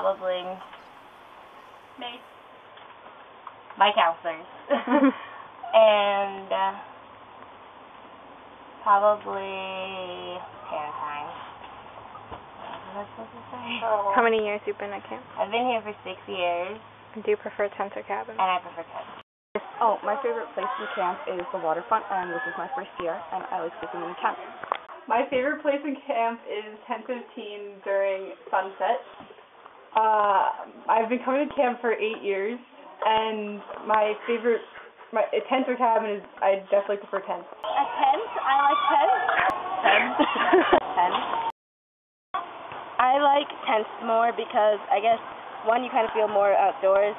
Probably me. My counselors. And probably hand time. What was I supposed to say? How many years you've been at camp? I've been here for 6 years. Do you prefer tent or cabin? And I prefer tent. Oh, my favorite place in camp is the waterfront, and this is my first year, and I like sleeping in camp. My favorite place in camp is Tent 15 during sunset. I've been coming to camp for 8 years, and my tent or cabin is, I definitely prefer tent. A tent? I like tent. Tent. Tent. I like tents more because I guess, one, you kind of feel more outdoors,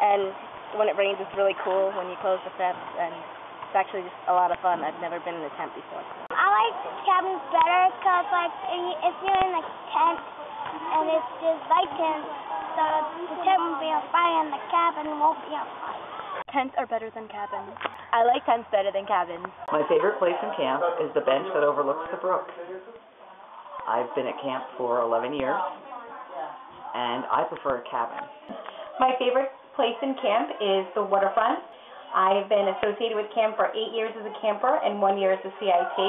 and when it rains it's really cool when you close the steps, and it's actually just a lot of fun. I've never been in a tent before. I like cabins better because, like, if you're in a tent and it's just light tent, the tent won't be on fire and the cabin won't be on fire. Tents are better than cabins. I like tents better than cabins. My favorite place in camp is the bench that overlooks the brook. I've been at camp for 11 years, and I prefer a cabin. My favorite place in camp is the waterfront. I've been associated with camp for 8 years as a camper and 1 year as a CIT,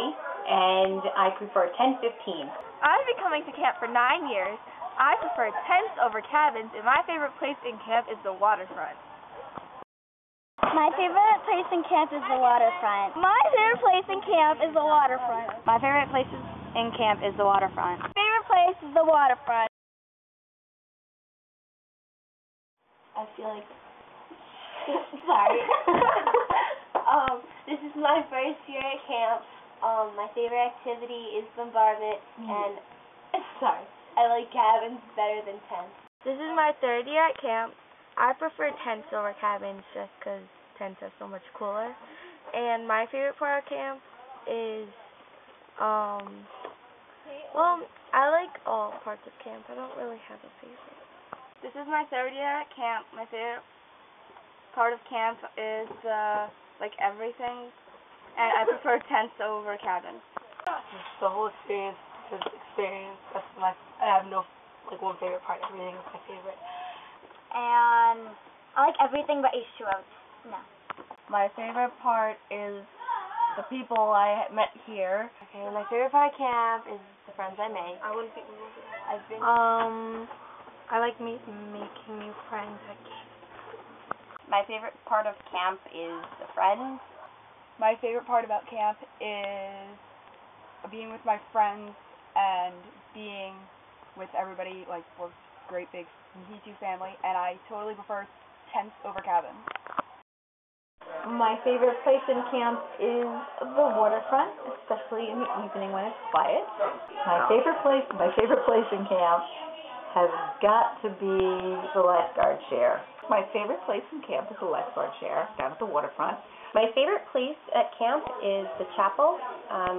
and I prefer Tent 15. I've been coming to camp for 9 years. I prefer tents over cabins, and my favorite place in camp is the waterfront. My favorite place in camp is the waterfront. My favorite place in camp is the waterfront. My favorite place in camp is the waterfront. My favorite place is the waterfront. I feel like sorry. This is my first year at camp. My favorite activity is bombardment, and sorry, I like cabins better than tents. This is my 3rd year at camp. I prefer tents over cabins just because tents are so much cooler. And my favorite part of camp is, well, I like all parts of camp. I don't really have a favorite. This is my 3rd year at camp. My favorite part of camp is, like, everything. And I prefer tents over cabins. Just the whole experience. I have no, like, one favorite part. Everything is my favorite. And I like everything but H2O. No. My favorite part is the people I met here. Okay, my favorite part of camp is the friends I make. I've been. I like making new friends at camp. My favorite part of camp is the friends. My favorite part about camp is being with my friends and being with everybody, like, we're great big Hitu family, and I totally prefer tents over cabins. My favorite place in camp is the waterfront, especially in the evening when it's quiet. My favorite place in camp has got to be the lifeguard chair. My favorite place in camp is the lifeguard chair down at the waterfront. My favorite place at camp is the chapel.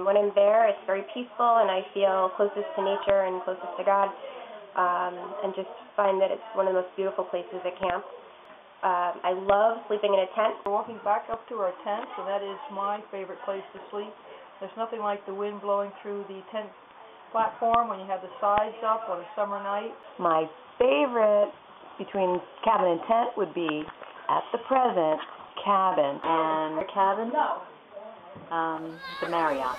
When I'm there, it's very peaceful, and I feel closest to nature and closest to God, and just find that it's one of the most beautiful places at camp. I love sleeping in a tent. We're walking back up to our tent, and that is my favorite place to sleep. There's nothing like the wind blowing through the tent platform when you have the sides up on a summer night. My favorite between cabin and tent would be, at the present, cabin. And cabin? The Marriott.